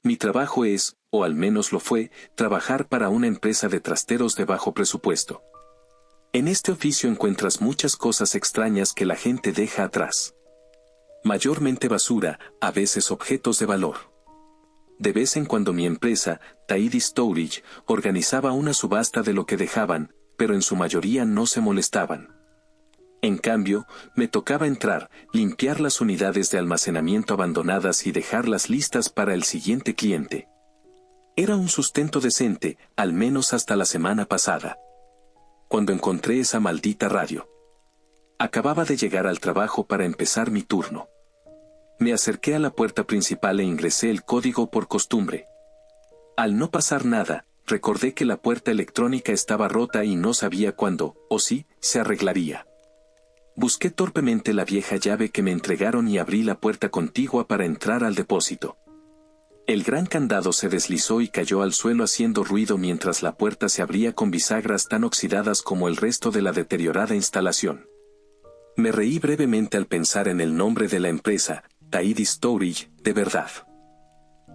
Mi trabajo es, o al menos lo fue, trabajar para una empresa de trasteros de bajo presupuesto. En este oficio encuentras muchas cosas extrañas que la gente deja atrás. Mayormente basura, a veces objetos de valor. De vez en cuando mi empresa, Tidy Storage, organizaba una subasta de lo que dejaban, pero en su mayoría no se molestaban. En cambio, me tocaba entrar, limpiar las unidades de almacenamiento abandonadas y dejarlas listas para el siguiente cliente. Era un sustento decente, al menos hasta la semana pasada. Cuando encontré esa maldita radio. Acababa de llegar al trabajo para empezar mi turno. Me acerqué a la puerta principal e ingresé el código por costumbre. Al no pasar nada, recordé que la puerta electrónica estaba rota y no sabía cuándo, o si, se arreglaría. Busqué torpemente la vieja llave que me entregaron y abrí la puerta contigua para entrar al depósito. El gran candado se deslizó y cayó al suelo haciendo ruido mientras la puerta se abría con bisagras tan oxidadas como el resto de la deteriorada instalación. Me reí brevemente al pensar en el nombre de la empresa, Tidy Storage, de verdad.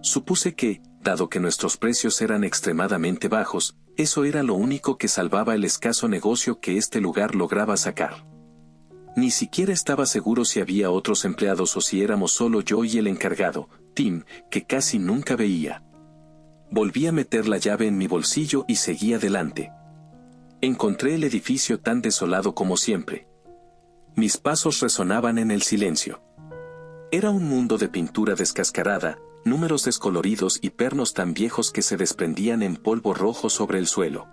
Supuse que, dado que nuestros precios eran extremadamente bajos, eso era lo único que salvaba el escaso negocio que este lugar lograba sacar. Ni siquiera estaba seguro si había otros empleados o si éramos solo yo y el encargado, Tim, que casi nunca veía. Volví a meter la llave en mi bolsillo y seguí adelante. Encontré el edificio tan desolado como siempre. Mis pasos resonaban en el silencio. Era un mundo de pintura descascarada, números descoloridos y pernos tan viejos que se desprendían en polvo rojo sobre el suelo.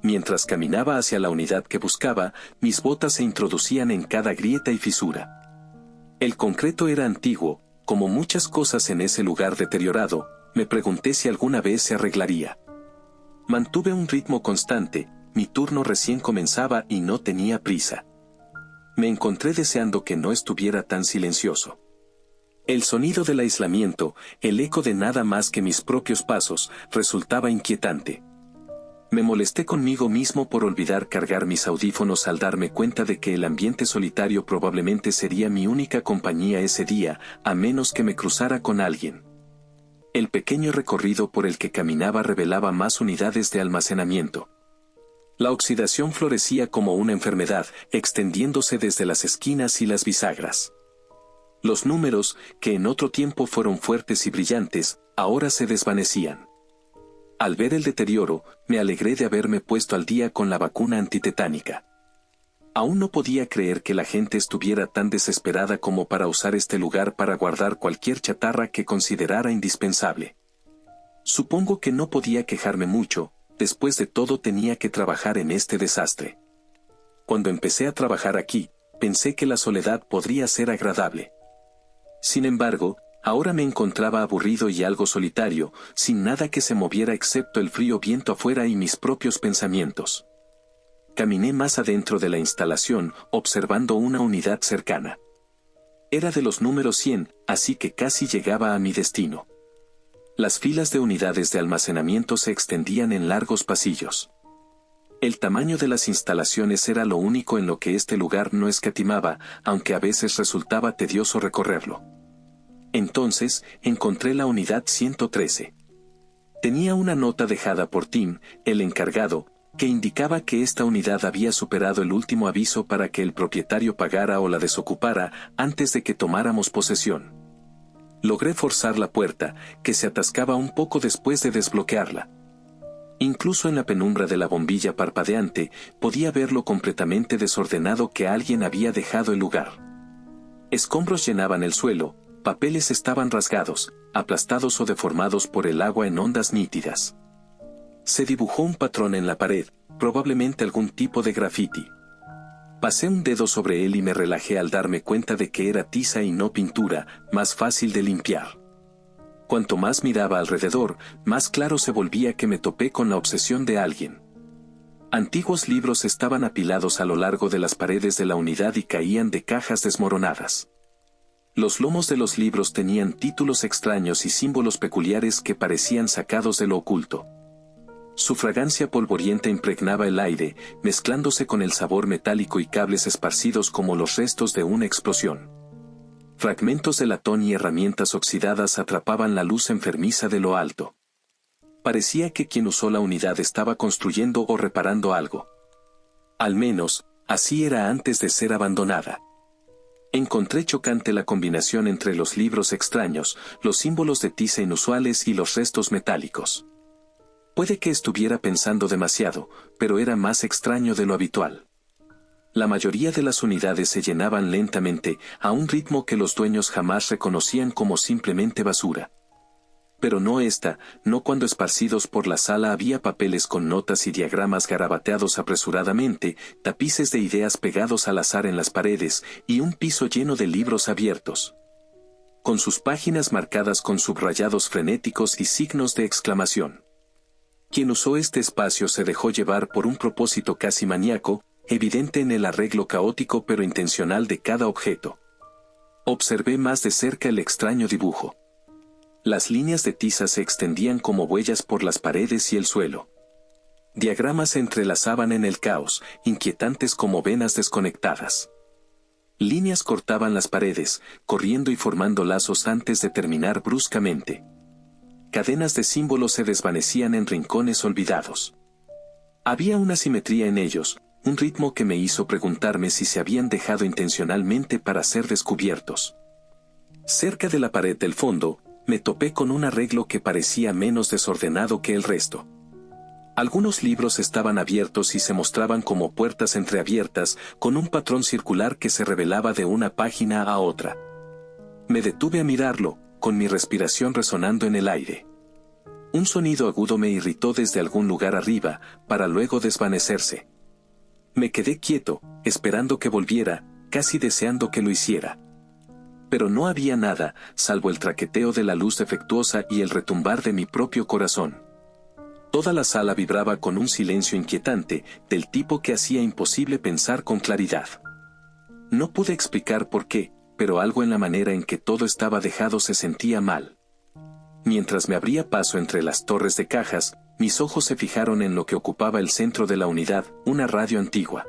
Mientras caminaba hacia la unidad que buscaba, mis botas se introducían en cada grieta y fisura. El concreto era antiguo, como muchas cosas en ese lugar deteriorado. Me pregunté si alguna vez se arreglaría. Mantuve un ritmo constante, mi turno recién comenzaba y no tenía prisa. Me encontré deseando que no estuviera tan silencioso. El sonido del aislamiento, el eco de nada más que mis propios pasos, resultaba inquietante. Me molesté conmigo mismo por olvidar cargar mis audífonos al darme cuenta de que el ambiente solitario probablemente sería mi única compañía ese día, a menos que me cruzara con alguien. El pequeño recorrido por el que caminaba revelaba más unidades de almacenamiento. La oxidación florecía como una enfermedad, extendiéndose desde las esquinas y las bisagras. Los números, que en otro tiempo fueron fuertes y brillantes, ahora se desvanecían. Al ver el deterioro, me alegré de haberme puesto al día con la vacuna antitetánica. Aún no podía creer que la gente estuviera tan desesperada como para usar este lugar para guardar cualquier chatarra que considerara indispensable. Supongo que no podía quejarme mucho, después de todo tenía que trabajar en este desastre. Cuando empecé a trabajar aquí, pensé que la soledad podría ser agradable. Sin embargo, ahora me encontraba aburrido y algo solitario, sin nada que se moviera excepto el frío viento afuera y mis propios pensamientos. Caminé más adentro de la instalación, observando una unidad cercana. Era de los números 100, así que casi llegaba a mi destino. Las filas de unidades de almacenamiento se extendían en largos pasillos. El tamaño de las instalaciones era lo único en lo que este lugar no escatimaba, aunque a veces resultaba tedioso recorrerlo. Entonces, encontré la unidad 113. Tenía una nota dejada por Tim, el encargado, que indicaba que esta unidad había superado el último aviso para que el propietario pagara o la desocupara antes de que tomáramos posesión. Logré forzar la puerta, que se atascaba un poco después de desbloquearla. Incluso en la penumbra de la bombilla parpadeante, podía ver lo completamente desordenado que alguien había dejado el lugar. Escombros llenaban el suelo, papeles estaban rasgados, aplastados o deformados por el agua en ondas nítidas. Se dibujó un patrón en la pared, probablemente algún tipo de grafiti. Pasé un dedo sobre él y me relajé al darme cuenta de que era tiza y no pintura, más fácil de limpiar. Cuanto más miraba alrededor, más claro se volvía que me topé con la obsesión de alguien. Antiguos libros estaban apilados a lo largo de las paredes de la unidad y caían de cajas desmoronadas. Los lomos de los libros tenían títulos extraños y símbolos peculiares que parecían sacados de lo oculto. Su fragancia polvorienta impregnaba el aire, mezclándose con el sabor metálico y cables esparcidos como los restos de una explosión. Fragmentos de latón y herramientas oxidadas atrapaban la luz enfermiza de lo alto. Parecía que quien usó la unidad estaba construyendo o reparando algo. Al menos, así era antes de ser abandonada. Encontré chocante la combinación entre los libros extraños, los símbolos de tiza inusuales y los restos metálicos. Puede que estuviera pensando demasiado, pero era más extraño de lo habitual. La mayoría de las unidades se llenaban lentamente, a un ritmo que los dueños jamás reconocían como simplemente basura. Pero no esta, no cuando esparcidos por la sala había papeles con notas y diagramas garabateados apresuradamente, tapices de ideas pegados al azar en las paredes, y un piso lleno de libros abiertos, con sus páginas marcadas con subrayados frenéticos y signos de exclamación. Quien usó este espacio se dejó llevar por un propósito casi maníaco, evidente en el arreglo caótico pero intencional de cada objeto. Observé más de cerca el extraño dibujo. Las líneas de tiza se extendían como huellas por las paredes y el suelo. Diagramas se entrelazaban en el caos, inquietantes como venas desconectadas. Líneas cortaban las paredes, corriendo y formando lazos antes de terminar bruscamente. Cadenas de símbolos se desvanecían en rincones olvidados. Había una simetría en ellos, un ritmo que me hizo preguntarme si se habían dejado intencionalmente para ser descubiertos. Cerca de la pared del fondo, me topé con un arreglo que parecía menos desordenado que el resto. Algunos libros estaban abiertos y se mostraban como puertas entreabiertas, con un patrón circular que se revelaba de una página a otra. Me detuve a mirarlo, con mi respiración resonando en el aire. Un sonido agudo me irritó desde algún lugar arriba, para luego desvanecerse. Me quedé quieto, esperando que volviera, casi deseando que lo hiciera. Pero no había nada, salvo el traqueteo de la luz defectuosa y el retumbar de mi propio corazón. Toda la sala vibraba con un silencio inquietante, del tipo que hacía imposible pensar con claridad. No pude explicar por qué, pero algo en la manera en que todo estaba dejado se sentía mal. Mientras me abría paso entre las torres de cajas, mis ojos se fijaron en lo que ocupaba el centro de la unidad, una radio antigua.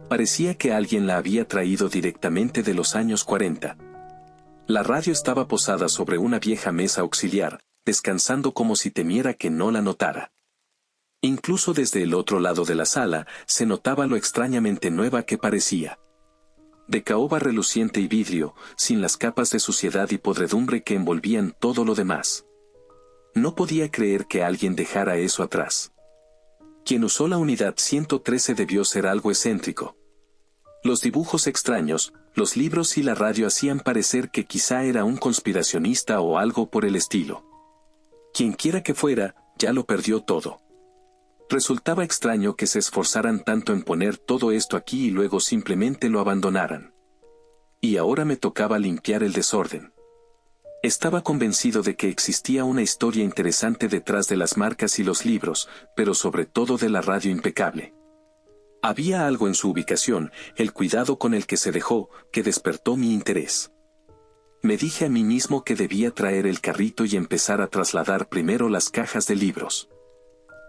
Parecía que alguien la había traído directamente de los años 40. La radio estaba posada sobre una vieja mesa auxiliar, descansando como si temiera que no la notara. Incluso desde el otro lado de la sala, se notaba lo extrañamente nueva que parecía. De caoba reluciente y vidrio, sin las capas de suciedad y podredumbre que envolvían todo lo demás. No podía creer que alguien dejara eso atrás. Quien usó la unidad 113 debió ser algo excéntrico. Los dibujos extraños, los libros y la radio hacían parecer que quizá era un conspiracionista o algo por el estilo. Quienquiera que fuera, ya lo perdió todo. Resultaba extraño que se esforzaran tanto en poner todo esto aquí y luego simplemente lo abandonaran. Y ahora me tocaba limpiar el desorden. Estaba convencido de que existía una historia interesante detrás de las marcas y los libros, pero sobre todo de la radio impecable. Había algo en su ubicación, el cuidado con el que se dejó, que despertó mi interés. Me dije a mí mismo que debía traer el carrito y empezar a trasladar primero las cajas de libros.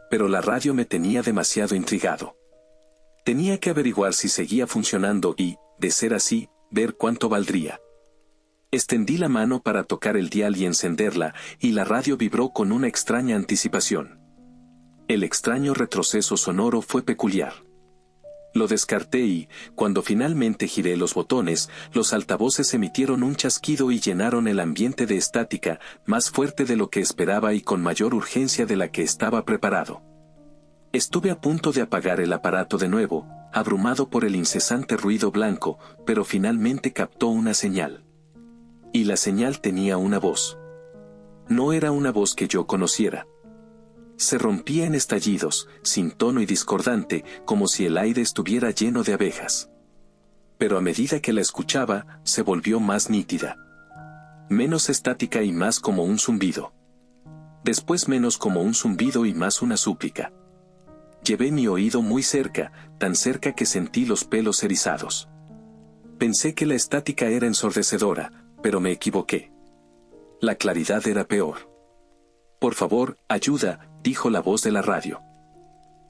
Pero la radio me tenía demasiado intrigado. Tenía que averiguar si seguía funcionando y, de ser así, ver cuánto valdría. Extendí la mano para tocar el dial y encenderla, y la radio vibró con una extraña anticipación. El extraño retroceso sonoro fue peculiar. Lo descarté y, cuando finalmente giré los botones, los altavoces emitieron un chasquido y llenaron el ambiente de estática, más fuerte de lo que esperaba y con mayor urgencia de la que estaba preparado. Estuve a punto de apagar el aparato de nuevo, abrumado por el incesante ruido blanco, pero finalmente captó una señal. Y la señal tenía una voz. No era una voz que yo conociera. Se rompía en estallidos, sin tono y discordante, como si el aire estuviera lleno de abejas. Pero a medida que la escuchaba, se volvió más nítida. Menos estática y más como un zumbido. Después menos como un zumbido y más una súplica. Llevé mi oído muy cerca, tan cerca que sentí los pelos erizados. Pensé que la estática era ensordecedora, pero me equivoqué. La claridad era peor. «Por favor, ayuda», dijo la voz de la radio.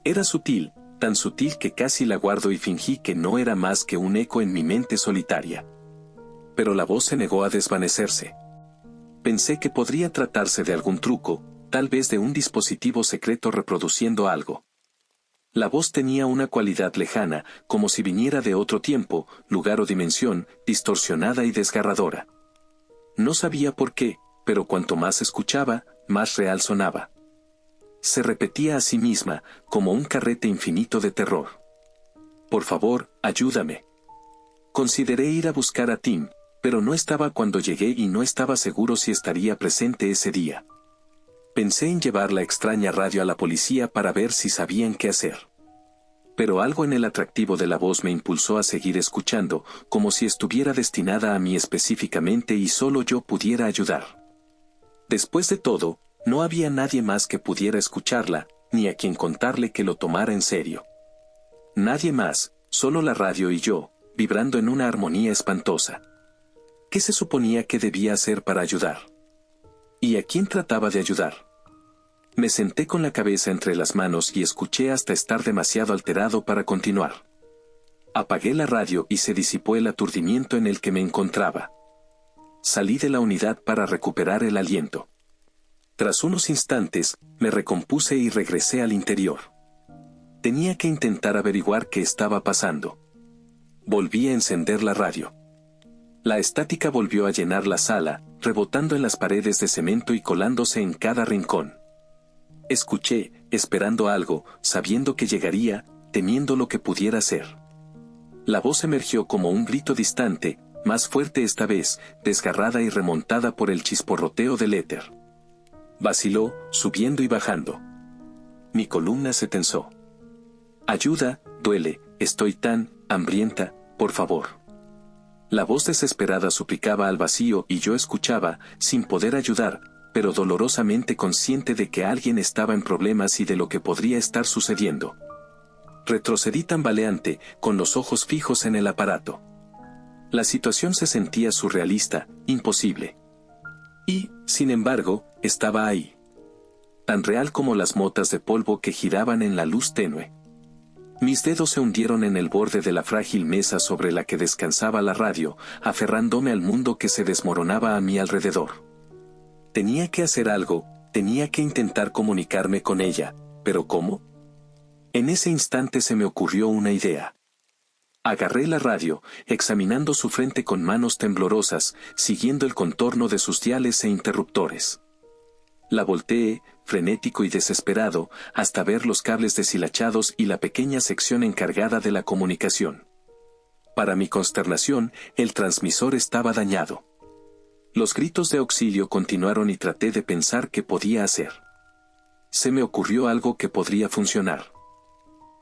Era sutil, tan sutil que casi la guardo y fingí que no era más que un eco en mi mente solitaria. pero la voz se negó a desvanecerse. Pensé que podría tratarse de algún truco, tal vez de un dispositivo secreto reproduciendo algo. La voz tenía una cualidad lejana, como si viniera de otro tiempo, lugar o dimensión, distorsionada y desgarradora. No sabía por qué, pero cuanto más escuchaba, más real sonaba. Se repetía a sí misma, como un carrete infinito de terror. Por favor, ayúdame. Consideré ir a buscar a Tim, pero no estaba cuando llegué y no estaba seguro si estaría presente ese día. Pensé en llevar la extraña radio a la policía para ver si sabían qué hacer. Pero algo en el atractivo de la voz me impulsó a seguir escuchando, como si estuviera destinada a mí específicamente y solo yo pudiera ayudar. Después de todo, no había nadie más que pudiera escucharla, ni a quien contarle que lo tomara en serio. Nadie más, solo la radio y yo, vibrando en una armonía espantosa. ¿Qué se suponía que debía hacer para ayudar? ¿Y a quién trataba de ayudar? Me senté con la cabeza entre las manos y escuché hasta estar demasiado alterado para continuar. Apagué la radio y se disipó el aturdimiento en el que me encontraba. Salí de la unidad para recuperar el aliento. Tras unos instantes, me recompuse y regresé al interior. Tenía que intentar averiguar qué estaba pasando. Volví a encender la radio. La estática volvió a llenar la sala, rebotando en las paredes de cemento y colándose en cada rincón. Escuché, esperando algo, sabiendo que llegaría, temiendo lo que pudiera ser. La voz emergió como un grito distante, más fuerte esta vez, desgarrada y remontada por el chisporroteo del éter. Vaciló, subiendo y bajando. Mi columna se tensó. Ayuda, duele, estoy tan hambrienta, por favor. La voz desesperada suplicaba al vacío y yo escuchaba, sin poder ayudar, pero dolorosamente consciente de que alguien estaba en problemas y de lo que podría estar sucediendo. Retrocedí tambaleante, con los ojos fijos en el aparato. La situación se sentía surrealista, imposible. Y, sin embargo, estaba ahí. Tan real como las motas de polvo que giraban en la luz tenue. Mis dedos se hundieron en el borde de la frágil mesa sobre la que descansaba la radio, aferrándome al mundo que se desmoronaba a mi alrededor. Tenía que hacer algo, tenía que intentar comunicarme con ella, ¿pero cómo? En ese instante se me ocurrió una idea. Agarré la radio, examinando su frente con manos temblorosas, siguiendo el contorno de sus diales e interruptores. La volteé, frenético y desesperado, hasta ver los cables deshilachados y la pequeña sección encargada de la comunicación. Para mi consternación, el transmisor estaba dañado. Los gritos de auxilio continuaron y traté de pensar qué podía hacer. Se me ocurrió algo que podría funcionar.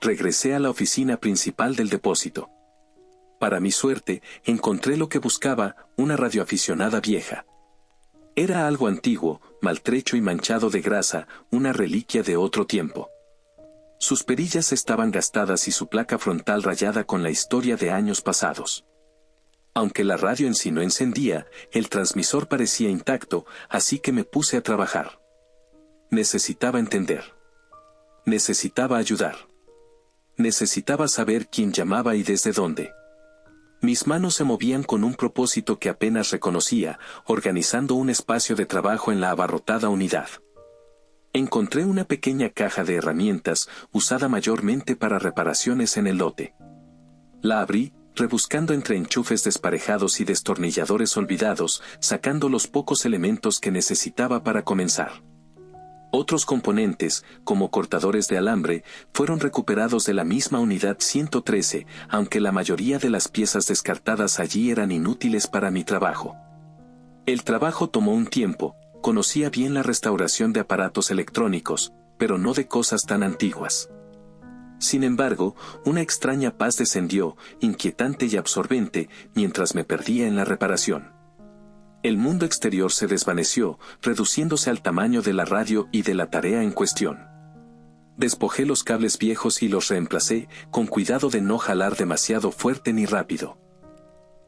Regresé a la oficina principal del depósito. Para mi suerte, encontré lo que buscaba, una radioaficionada vieja. Era algo antiguo, maltrecho y manchado de grasa, una reliquia de otro tiempo. Sus perillas estaban gastadas y su placa frontal rayada con la historia de años pasados. Aunque la radio en sí no encendía, el transmisor parecía intacto, así que me puse a trabajar. Necesitaba entender. Necesitaba ayudar. Necesitaba saber quién llamaba y desde dónde. Mis manos se movían con un propósito que apenas reconocía, organizando un espacio de trabajo en la abarrotada unidad. Encontré una pequeña caja de herramientas, usada mayormente para reparaciones en el lote. La abrí, rebuscando entre enchufes desparejados y destornilladores olvidados, sacando los pocos elementos que necesitaba para comenzar. Otros componentes, como cortadores de alambre, fueron recuperados de la misma unidad 113, aunque la mayoría de las piezas descartadas allí eran inútiles para mi trabajo. El trabajo tomó un tiempo, conocía bien la restauración de aparatos electrónicos, pero no de cosas tan antiguas. Sin embargo, una extraña paz descendió, inquietante y absorbente, mientras me perdía en la reparación. El mundo exterior se desvaneció, reduciéndose al tamaño de la radio y de la tarea en cuestión. Despojé los cables viejos y los reemplacé, con cuidado de no jalar demasiado fuerte ni rápido.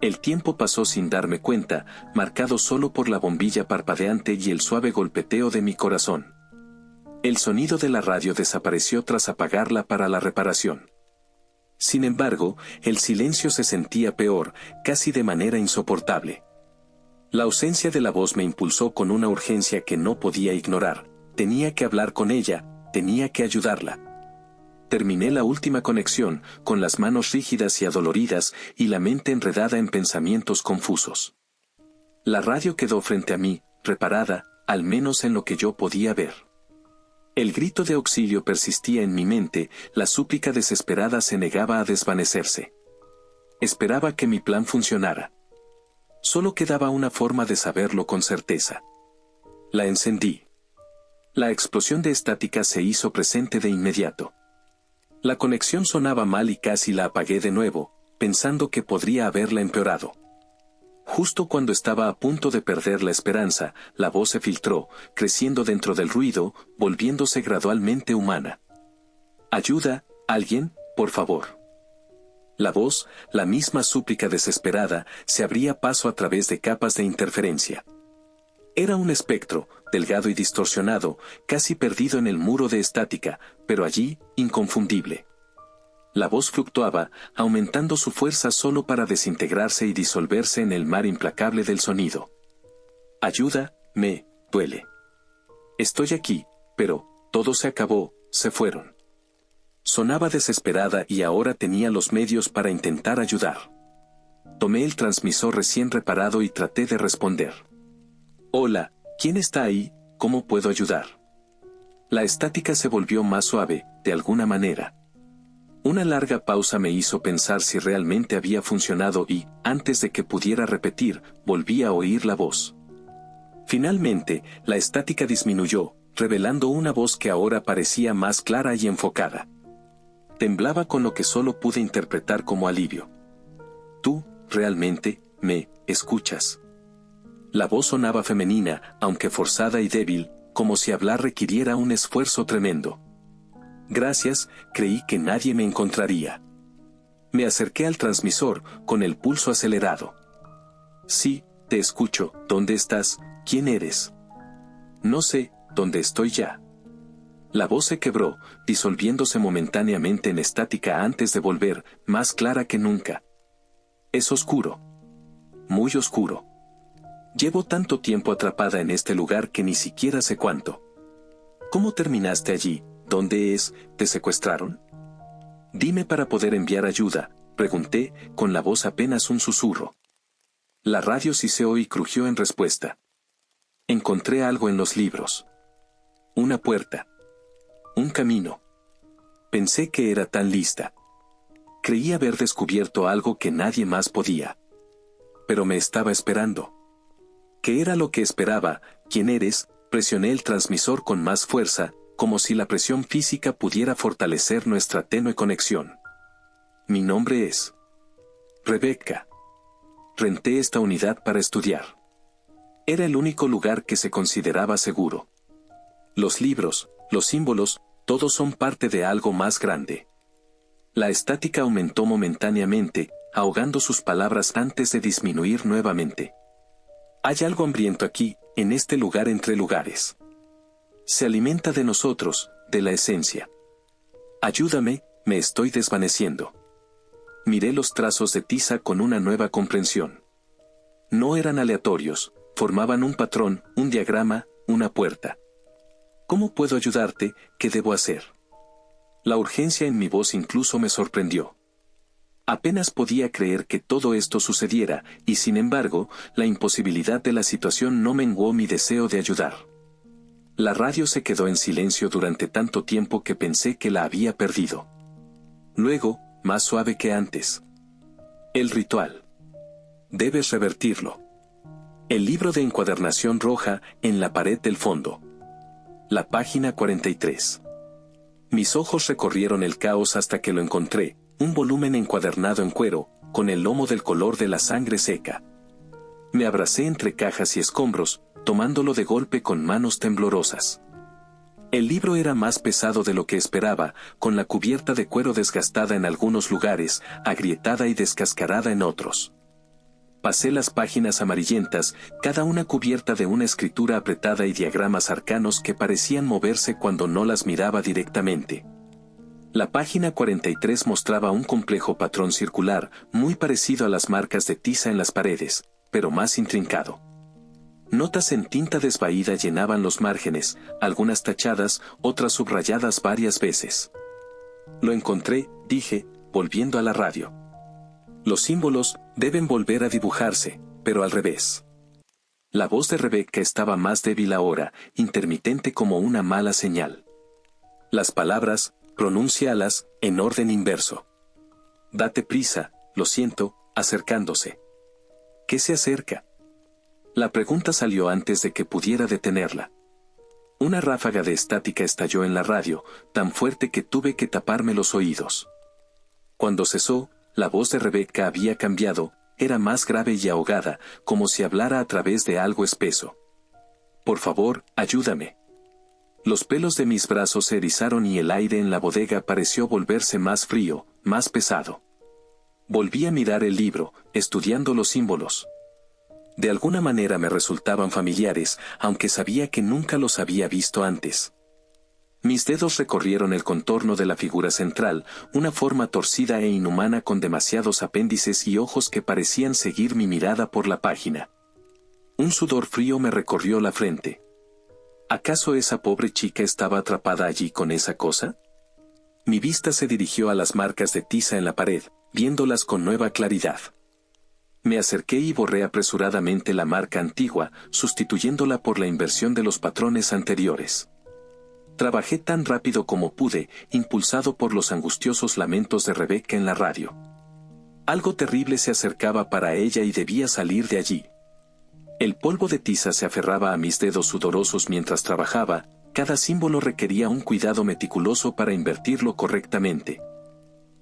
El tiempo pasó sin darme cuenta, marcado solo por la bombilla parpadeante y el suave golpeteo de mi corazón. El sonido de la radio desapareció tras apagarla para la reparación. Sin embargo, el silencio se sentía peor, casi de manera insoportable. La ausencia de la voz me impulsó con una urgencia que no podía ignorar. Tenía que hablar con ella, tenía que ayudarla. Terminé la última conexión, con las manos rígidas y adoloridas, y la mente enredada en pensamientos confusos. La radio quedó frente a mí, reparada, al menos en lo que yo podía ver. El grito de auxilio persistía en mi mente, la súplica desesperada se negaba a desvanecerse. Esperaba que mi plan funcionara. Solo quedaba una forma de saberlo con certeza. La encendí. La explosión de estática se hizo presente de inmediato. La conexión sonaba mal y casi la apagué de nuevo, pensando que podría haberla empeorado. Justo cuando estaba a punto de perder la esperanza, la voz se filtró, creciendo dentro del ruido, volviéndose gradualmente humana. «Ayuda, alguien, por favor». La voz, la misma súplica desesperada, se abría paso a través de capas de interferencia. Era un espectro, delgado y distorsionado, casi perdido en el muro de estática, pero allí, inconfundible. La voz fluctuaba, aumentando su fuerza solo para desintegrarse y disolverse en el mar implacable del sonido. «Ayuda, me duele. Estoy aquí, pero todo se acabó, se fueron». Sonaba desesperada y ahora tenía los medios para intentar ayudar. Tomé el transmisor recién reparado y traté de responder. «Hola, ¿quién está ahí? ¿Cómo puedo ayudar?» La estática se volvió más suave, de alguna manera. Una larga pausa me hizo pensar si realmente había funcionado y, antes de que pudiera repetir, volví a oír la voz. Finalmente, la estática disminuyó, revelando una voz que ahora parecía más clara y enfocada. Temblaba con lo que solo pude interpretar como alivio. «¿Tú, realmente, me escuchas?» La voz sonaba femenina, aunque forzada y débil, como si hablar requiriera un esfuerzo tremendo. «Gracias, creí que nadie me encontraría». Me acerqué al transmisor, con el pulso acelerado. «Sí, te escucho, ¿dónde estás? ¿Quién eres?» «No sé, ¿dónde estoy ya?» La voz se quebró, disolviéndose momentáneamente en estática antes de volver, más clara que nunca. «Es oscuro. Muy oscuro. Llevo tanto tiempo atrapada en este lugar que ni siquiera sé cuánto. ¿Cómo terminaste allí? ¿Dónde es? ¿Te secuestraron?» «Dime para poder enviar ayuda», pregunté, con la voz apenas un susurro. La radio siseó y crujió en respuesta. «Encontré algo en los libros. Una puerta. Un camino». Pensé que era tan lista. Creí haber descubierto algo que nadie más podía. Pero me estaba esperando. ¿Qué era lo que esperaba? «¿Quién eres?», presioné el transmisor con más fuerza, como si la presión física pudiera fortalecer nuestra tenue conexión. «Mi nombre es Rebecca. Renté esta unidad para estudiar. Era el único lugar que se consideraba seguro. Los libros, los símbolos, todos son parte de algo más grande». La estática aumentó momentáneamente, ahogando sus palabras antes de disminuir nuevamente. «Hay algo hambriento aquí, en este lugar entre lugares. Se alimenta de nosotros, de la esencia. Ayúdame, me estoy desvaneciendo». Miré los trazos de tiza con una nueva comprensión. No eran aleatorios, formaban un patrón, un diagrama, una puerta. «¿Cómo puedo ayudarte? ¿Qué debo hacer?» La urgencia en mi voz incluso me sorprendió. Apenas podía creer que todo esto sucediera, y sin embargo, la imposibilidad de la situación no menguó mi deseo de ayudar. La radio se quedó en silencio durante tanto tiempo que pensé que la había perdido. Luego, más suave que antes. «El ritual. Debes revertirlo». El libro de encuadernación roja, en la pared del fondo. La página 43. Mis ojos recorrieron el caos hasta que lo encontré, un volumen encuadernado en cuero, con el lomo del color de la sangre seca. Me abracé entre cajas y escombros, tomándolo de golpe con manos temblorosas. El libro era más pesado de lo que esperaba, con la cubierta de cuero desgastada en algunos lugares, agrietada y descascarada en otros. Pasé las páginas amarillentas, cada una cubierta de una escritura apretada y diagramas arcanos que parecían moverse cuando no las miraba directamente. La página 43 mostraba un complejo patrón circular, muy parecido a las marcas de tiza en las paredes, pero más intrincado. Notas en tinta desvaída llenaban los márgenes, algunas tachadas, otras subrayadas varias veces. Lo encontré, dije, volviendo a la radio. Los símbolos deben volver a dibujarse, pero al revés. La voz de Rebecca estaba más débil ahora, intermitente como una mala señal. Las palabras, pronúncialas en orden inverso. Date prisa, lo siento, acercándose. ¿Qué se acerca? La pregunta salió antes de que pudiera detenerla. Una ráfaga de estática estalló en la radio, tan fuerte que tuve que taparme los oídos. Cuando cesó, la voz de Rebecca había cambiado, era más grave y ahogada, como si hablara a través de algo espeso. Por favor, ayúdame. Los pelos de mis brazos se erizaron y el aire en la bodega pareció volverse más frío, más pesado. Volví a mirar el libro, estudiando los símbolos. De alguna manera me resultaban familiares, aunque sabía que nunca los había visto antes. Mis dedos recorrieron el contorno de la figura central, una forma torcida e inhumana con demasiados apéndices y ojos que parecían seguir mi mirada por la página. Un sudor frío me recorrió la frente. ¿Acaso esa pobre chica estaba atrapada allí con esa cosa? Mi vista se dirigió a las marcas de tiza en la pared, viéndolas con nueva claridad. Me acerqué y borré apresuradamente la marca antigua, sustituyéndola por la inversión de los patrones anteriores. Trabajé tan rápido como pude, impulsado por los angustiosos lamentos de Rebecca en la radio. Algo terrible se acercaba para ella y debía salir de allí. El polvo de tiza se aferraba a mis dedos sudorosos mientras trabajaba, cada símbolo requería un cuidado meticuloso para invertirlo correctamente.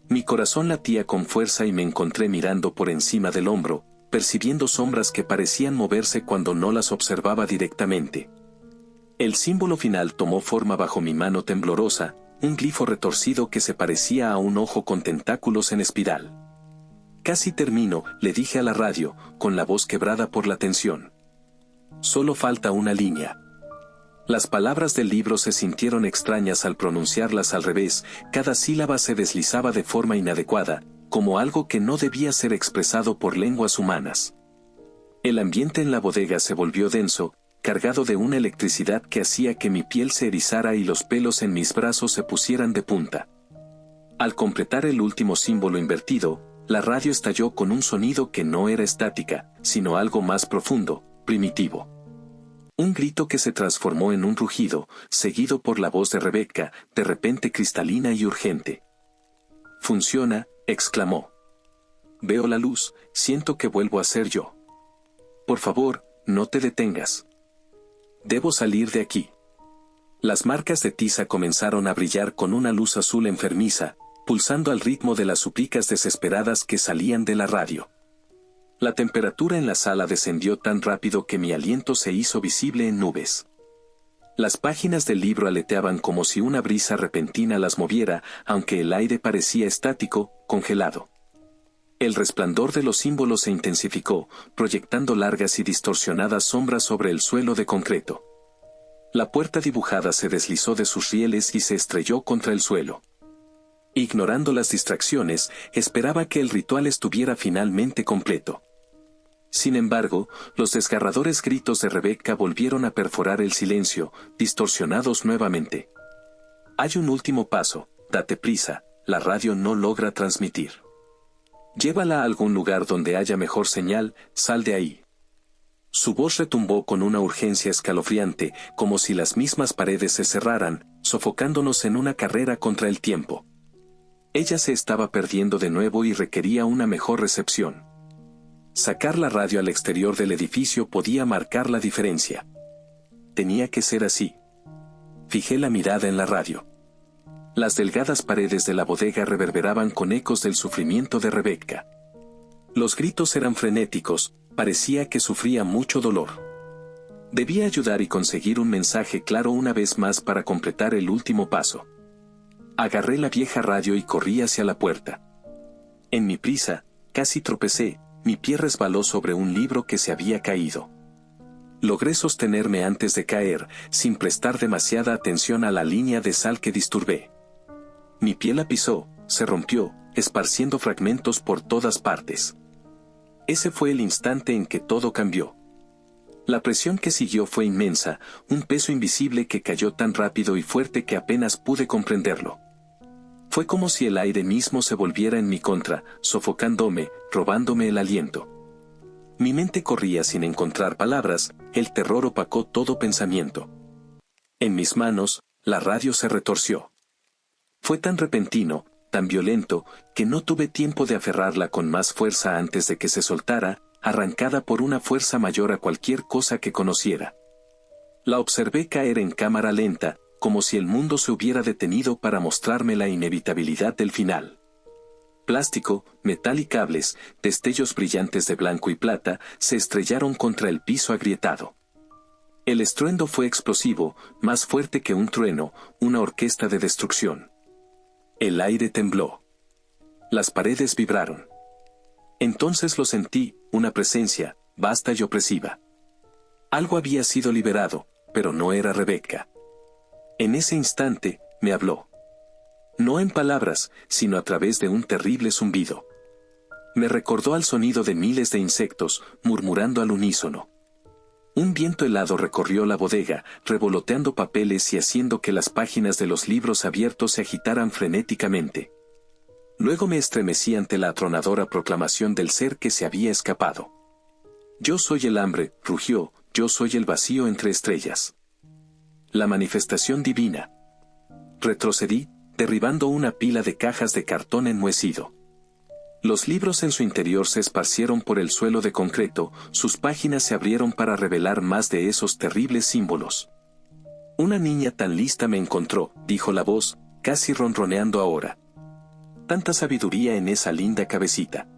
Mi corazón latía con fuerza y me encontré mirando por encima del hombro, percibiendo sombras que parecían moverse cuando no las observaba directamente. El símbolo final tomó forma bajo mi mano temblorosa, un glifo retorcido que se parecía a un ojo con tentáculos en espiral. Casi termino, le dije a la radio, con la voz quebrada por la tensión. Solo falta una línea. Las palabras del libro se sintieron extrañas al pronunciarlas al revés, cada sílaba se deslizaba de forma inadecuada, como algo que no debía ser expresado por lenguas humanas. El ambiente en la bodega se volvió denso, cargado de una electricidad que hacía que mi piel se erizara y los pelos en mis brazos se pusieran de punta. Al completar el último símbolo invertido, la radio estalló con un sonido que no era estática, sino algo más profundo, primitivo. Un grito que se transformó en un rugido, seguido por la voz de Rebecca, de repente cristalina y urgente. «Funciona», exclamó. «Veo la luz, siento que vuelvo a ser yo. Por favor, no te detengas. Debo salir de aquí». Las marcas de tiza comenzaron a brillar con una luz azul enfermiza, pulsando al ritmo de las súplicas desesperadas que salían de la radio. La temperatura en la sala descendió tan rápido que mi aliento se hizo visible en nubes. Las páginas del libro aleteaban como si una brisa repentina las moviera, aunque el aire parecía estático, congelado. El resplandor de los símbolos se intensificó, proyectando largas y distorsionadas sombras sobre el suelo de concreto. La puerta dibujada se deslizó de sus rieles y se estrelló contra el suelo. Ignorando las distracciones, esperaba que el ritual estuviera finalmente completo. Sin embargo, los desgarradores gritos de Rebecca volvieron a perforar el silencio, distorsionados nuevamente. «Hay un último paso, date prisa, la radio no logra transmitir. Llévala a algún lugar donde haya mejor señal, sal de ahí». Su voz retumbó con una urgencia escalofriante, como si las mismas paredes se cerraran, sofocándonos en una carrera contra el tiempo. Ella se estaba perdiendo de nuevo y requería una mejor recepción. Sacar la radio al exterior del edificio podía marcar la diferencia. Tenía que ser así. Fijé la mirada en la radio. Las delgadas paredes de la bodega reverberaban con ecos del sufrimiento de Rebecca. Los gritos eran frenéticos, parecía que sufría mucho dolor. Debía ayudar y conseguir un mensaje claro una vez más para completar el último paso. Agarré la vieja radio y corrí hacia la puerta. En mi prisa, casi tropecé, mi pie resbaló sobre un libro que se había caído. Logré sostenerme antes de caer, sin prestar demasiada atención a la línea de sal que disturbé. Mi pie la pisó, se rompió, esparciendo fragmentos por todas partes. Ese fue el instante en que todo cambió. La presión que siguió fue inmensa, un peso invisible que cayó tan rápido y fuerte que apenas pude comprenderlo. Fue como si el aire mismo se volviera en mi contra, sofocándome, robándome el aliento. Mi mente corría sin encontrar palabras, el terror opacó todo pensamiento. En mis manos, la radio se retorció. Fue tan repentino, tan violento, que no tuve tiempo de aferrarla con más fuerza antes de que se soltara, arrancada por una fuerza mayor a cualquier cosa que conociera. La observé caer en cámara lenta, como si el mundo se hubiera detenido para mostrarme la inevitabilidad del final. Plástico, metal y cables, destellos brillantes de blanco y plata, se estrellaron contra el piso agrietado. El estruendo fue explosivo, más fuerte que un trueno, una orquesta de destrucción. El aire tembló. Las paredes vibraron. Entonces lo sentí, una presencia, vasta y opresiva. Algo había sido liberado, pero no era Rebecca. En ese instante, me habló. No en palabras, sino a través de un terrible zumbido. Me recordó al sonido de miles de insectos, murmurando al unísono. Un viento helado recorrió la bodega, revoloteando papeles y haciendo que las páginas de los libros abiertos se agitaran frenéticamente. Luego me estremecí ante la atronadora proclamación del ser que se había escapado. Yo soy el hambre, rugió, yo soy el vacío entre estrellas. La manifestación divina. Retrocedí, derribando una pila de cajas de cartón enmohecido. Los libros en su interior se esparcieron por el suelo de concreto, sus páginas se abrieron para revelar más de esos terribles símbolos. Una niña tan lista me encontró, dijo la voz, casi ronroneando ahora. Tanta sabiduría en esa linda cabecita.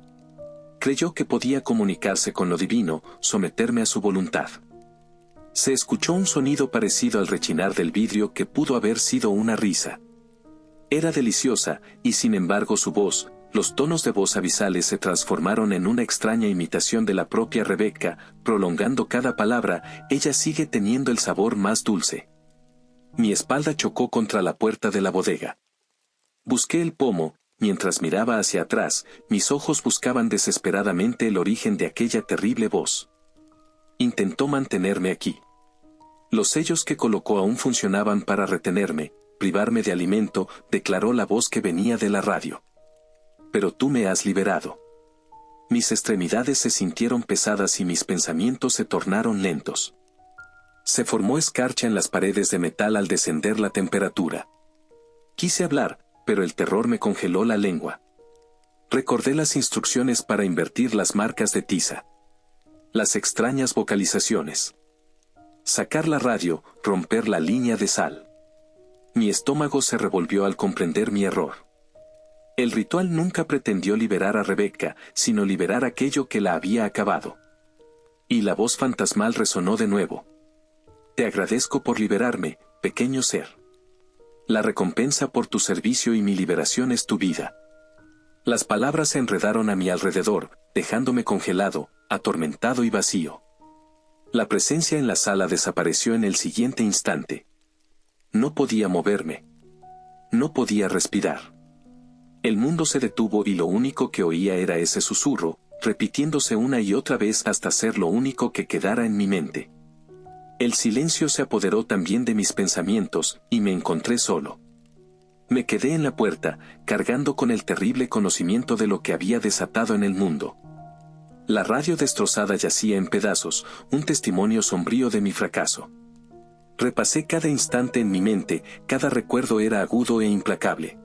Creyó que podía comunicarse con lo divino, someterme a su voluntad. Se escuchó un sonido parecido al rechinar del vidrio que pudo haber sido una risa. Era deliciosa, y sin embargo su voz, los tonos de voz abisales se transformaron en una extraña imitación de la propia Rebecca, prolongando cada palabra, ella sigue teniendo el sabor más dulce. Mi espalda chocó contra la puerta de la bodega. Busqué el pomo, mientras miraba hacia atrás, mis ojos buscaban desesperadamente el origen de aquella terrible voz. Intentó mantenerme aquí. Los sellos que colocó aún funcionaban para retenerme, privarme de alimento, declaró la voz que venía de la radio. Pero tú me has liberado. Mis extremidades se sintieron pesadas y mis pensamientos se tornaron lentos. Se formó escarcha en las paredes de metal al descender la temperatura. Quise hablar, pero el terror me congeló la lengua. Recordé las instrucciones para invertir las marcas de tiza. Las extrañas vocalizaciones. Sacar la radio, romper la línea de sal. Mi estómago se revolvió al comprender mi error. El ritual nunca pretendió liberar a Rebecca, sino liberar aquello que la había acabado. Y la voz fantasmal resonó de nuevo. Te agradezco por liberarme, pequeño ser. La recompensa por tu servicio y mi liberación es tu vida. Las palabras se enredaron a mi alrededor, dejándome congelado, atormentado y vacío. La presencia en la sala desapareció en el siguiente instante. No podía moverme. No podía respirar. El mundo se detuvo y lo único que oía era ese susurro, repitiéndose una y otra vez hasta ser lo único que quedara en mi mente. El silencio se apoderó también de mis pensamientos, y me encontré solo. Me quedé en la puerta, cargando con el terrible conocimiento de lo que había desatado en el mundo. La radio destrozada yacía en pedazos, un testimonio sombrío de mi fracaso. Repasé cada instante en mi mente, cada recuerdo era agudo e implacable.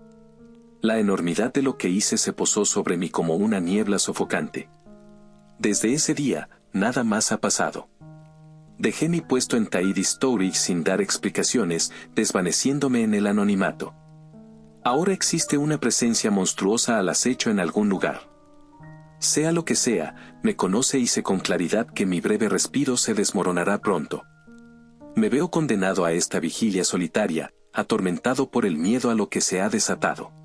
La enormidad de lo que hice se posó sobre mí como una niebla sofocante. Desde ese día, nada más ha pasado. Dejé mi puesto en Tidy Storage sin dar explicaciones, desvaneciéndome en el anonimato. Ahora existe una presencia monstruosa al acecho en algún lugar. Sea lo que sea, me conoce y sé con claridad que mi breve respiro se desmoronará pronto. Me veo condenado a esta vigilia solitaria, atormentado por el miedo a lo que se ha desatado.